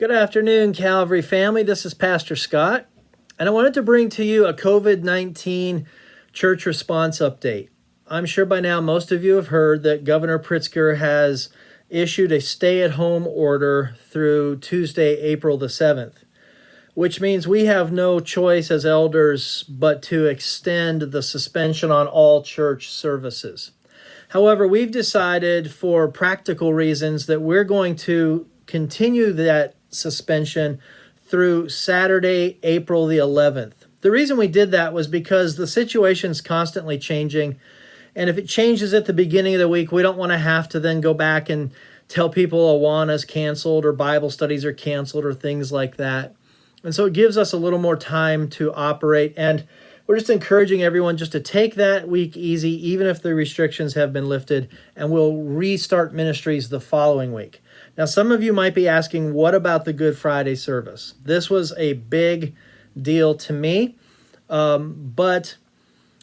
Good afternoon, Calvary family. This is Pastor Scott, and I wanted to bring to you a COVID-19 church response update. I'm sure by now most of you have heard that Governor Pritzker has issued a stay-at-home order through Tuesday, April the 7th, which means we have no choice as elders but to extend the suspension on all church services. However, we've decided for practical reasons that we're going to continue that suspension through Saturday, April the 11th. The reason we did that was because the situation's constantly changing, and if it changes at the beginning of the week, we don't want to have to then go back and tell people Awana's canceled or Bible studies are canceled or things like that. And so it gives us a little more time to operate, and we're just encouraging everyone just to take that week easy, even if the restrictions have been lifted, and we'll restart ministries the following week. Now, some of you might be asking, what about the Good Friday service? This was a big deal to me, but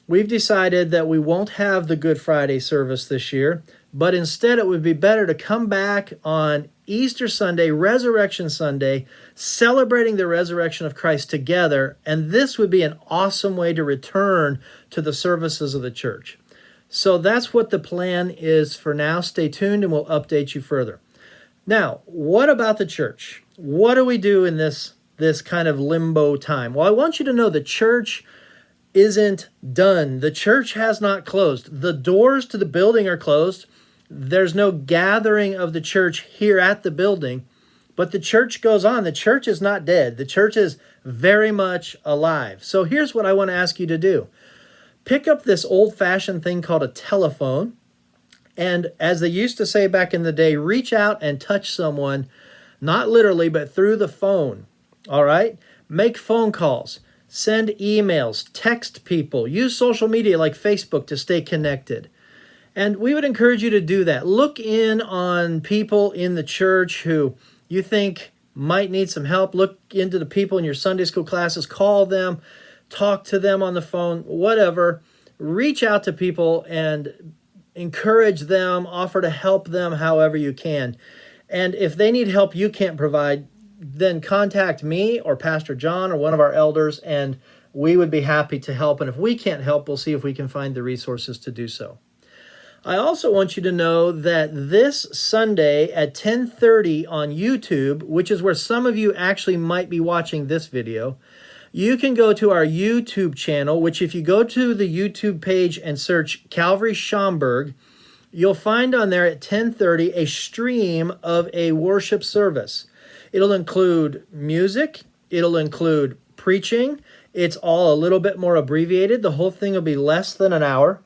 we've decided that we won't have the Good Friday service this year, but instead it would be better to come back on Easter Sunday, Resurrection Sunday, celebrating the resurrection of Christ together, and this would be an awesome way to return to the services of the church. So that's what the plan is for now. Stay tuned and we'll update you further. Now, what about the church? What do we do in this kind of limbo time? Well, I want you to know the church isn't done. The church has not closed. The doors to the building are closed. There's no gathering of the church here at the building, but the church goes on. The church is not dead. The church is very much alive. So here's what I want to ask you to do. Pick up this old-fashioned thing called a telephone, and as they used to say back in the day, reach out and touch someone, not literally, but through the phone, all right? Make phone calls, send emails, text people, use social media like Facebook to stay connected. And we would encourage you to do that. Look in on people in the church who you think might need some help. Look into the people in your Sunday school classes, call them, talk to them on the phone, whatever. Reach out to people and encourage them, offer to help them however you can. And if they need help you can't provide, then contact me or Pastor John or one of our elders, and we would be happy to help. And if we can't help, we'll see if we can find the resources to do so. I also want you to know that this Sunday at 10:30 on YouTube, which is where some of you actually might be watching this video, you can go to our YouTube channel, which if you go to the YouTube page and search Calvary Schaumburg, you'll find on there at 10:30 a stream of a worship service. It'll include music. It'll include preaching. It's all a little bit more abbreviated. The whole thing will be less than an hour.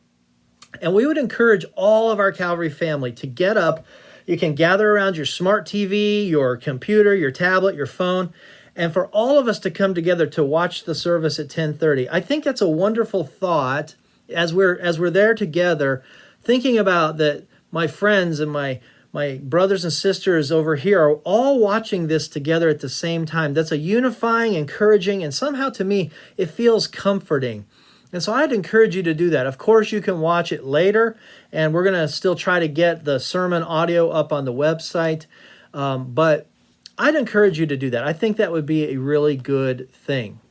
And we would encourage all of our Calvary family to get up. You can gather around your smart TV, your computer, your tablet, your phone, and for all of us to come together to watch the service at 10:30. I think that's a wonderful thought as we're there together, thinking about that my friends and my brothers and sisters over here are all watching this together at the same time. That's a unifying, encouraging, and somehow to me, it feels comforting. And so I'd encourage you to do that. Of course, you can watch it later, and we're going to still try to get the sermon audio up on the website. But I'd encourage you to do that. I think that would be a really good thing.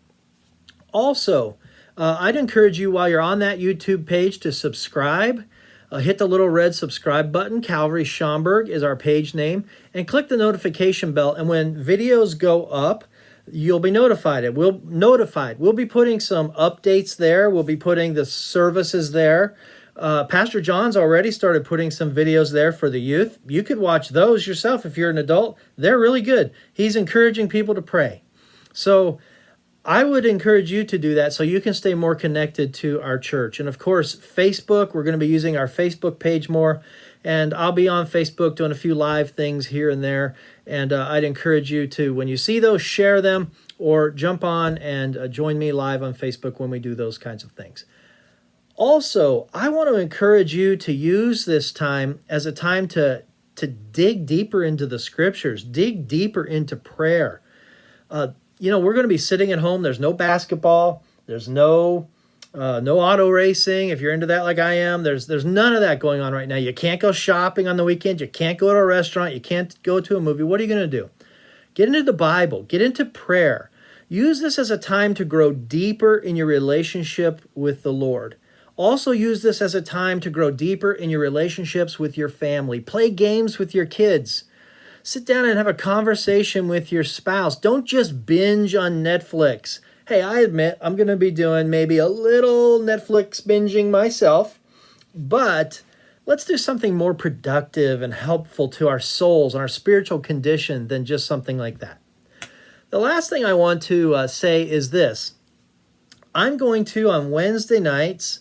Also, I'd encourage you while you're on that YouTube page to subscribe. Hit the little red subscribe button. Calvary Schaumburg is our page name. And click the notification bell. And when videos go up, you'll be notified. We'll be putting some updates there. We'll be putting the services there. Pastor John's already started putting some videos there for the youth. You could watch those yourself if you're an adult. They're really good. He's encouraging people to pray. So I would encourage you to do that so you can stay more connected to our church. And of course, Facebook, we're going to be using our Facebook page more. And I'll be on Facebook doing a few live things here and there. And I'd encourage you to, when you see those, share them or jump on and join me live on Facebook when we do those kinds of things. Also, I want to encourage you to use this time as a time to dig deeper into the scriptures, dig deeper into prayer. We're going to be sitting at home. There's no basketball. There's no auto racing. If you're into that like I am, there's none of that going on right now. You can't go shopping on the weekend. You can't go to a restaurant. You can't go to a movie. What are you going to do? Get into the Bible. Get into prayer. Use this as a time to grow deeper in your relationship with the Lord. Also use this as a time to grow deeper in your relationships with your family. Play games with your kids. Sit down and have a conversation with your spouse. Don't just binge on Netflix. Hey, I admit I'm going to be doing maybe a little Netflix binging myself, but let's do something more productive and helpful to our souls and our spiritual condition than just something like that. The last thing I want to say is this. I'm going to, on Wednesday nights,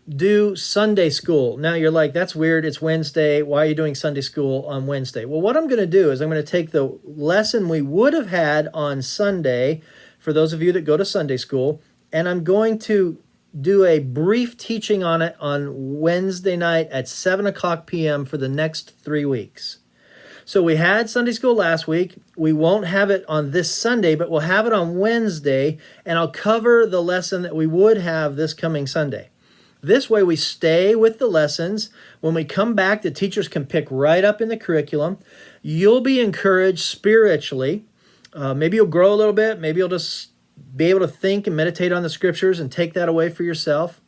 do Sunday school. Now you're like, that's weird. It's Wednesday. Why are you doing Sunday school on Wednesday? Well, what I'm going to do is I'm going to take the lesson we would have had on Sunday, for those of you that go to Sunday school, and I'm going to do a brief teaching on it on Wednesday night at 7 o'clock p.m. for the next 3 weeks. So we had Sunday school last week. We won't have it on this Sunday, but we'll have it on Wednesday, and I'll cover the lesson that we would have this coming Sunday. This way we stay with the lessons. When we come back, the teachers can pick right up in the curriculum. You'll be encouraged spiritually. Maybe you'll grow a little bit. Maybe you'll just be able to think and meditate on the scriptures and take that away for yourself.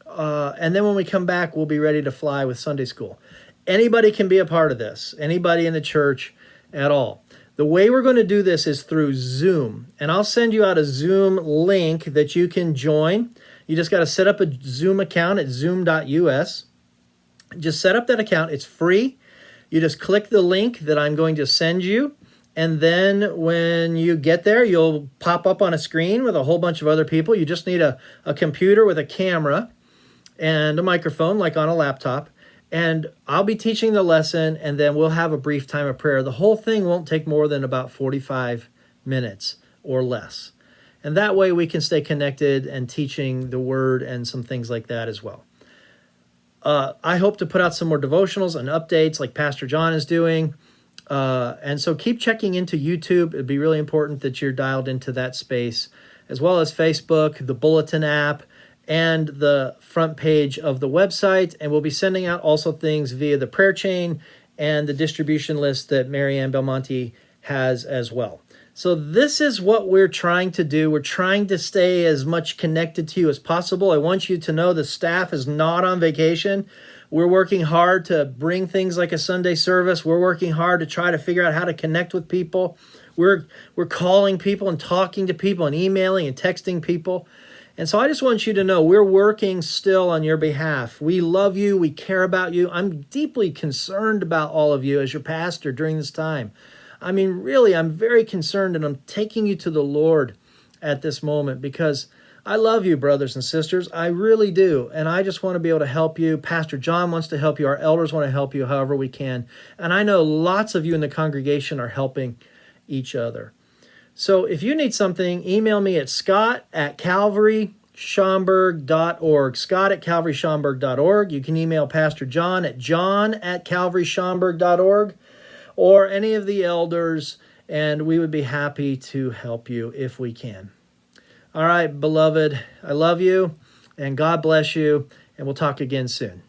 And then when we come back, we'll be ready to fly with Sunday school. Anybody can be a part of this. Anybody in the church at all. The way we're going to do this is through Zoom. And I'll send you out a Zoom link that you can join. You just got to set up a Zoom account at zoom.us. Just set up that account. It's free. You just click the link that I'm going to send you. And then when you get there, you'll pop up on a screen with a whole bunch of other people. You just need a computer with a camera and a microphone like on a laptop. And I'll be teaching the lesson, and then we'll have a brief time of prayer. The whole thing won't take more than about 45 minutes or less. And that way we can stay connected and teaching the word and some things like that as well. I hope to put out some more devotionals and updates like Pastor John is doing. And so keep checking into YouTube. It'd be really important that you're dialed into that space, as well as Facebook, the Bulletin app, and the front page of the website. And we'll be sending out also things via the prayer chain and the distribution list that Marianne Belmonte has as well. So this is what we're trying to do. We're trying to stay as much connected to you as possible. I want you to know the staff is not on vacation. We're working hard to bring things like a Sunday service. We're working hard to try to figure out how to connect with people. We're calling people and talking to people and emailing and texting people. And so I just want you to know we're working still on your behalf. We love you. We care about you. I'm deeply concerned about all of you as your pastor during this time. I mean, really, I'm very concerned, and I'm taking you to the Lord at this moment because I love you, brothers and sisters. I really do. And I just want to be able to help you. Pastor John wants to help you. Our elders want to help you however we can. And I know lots of you in the congregation are helping each other. So if you need something, email me at scott@calvaryschaumburg.org, scott@calvaryschaumburg.org. You can email Pastor John at john@calvaryschaumburg.org, or any of the elders, and we would be happy to help you if we can. All right, beloved, I love you, and God bless you, and we'll talk again soon.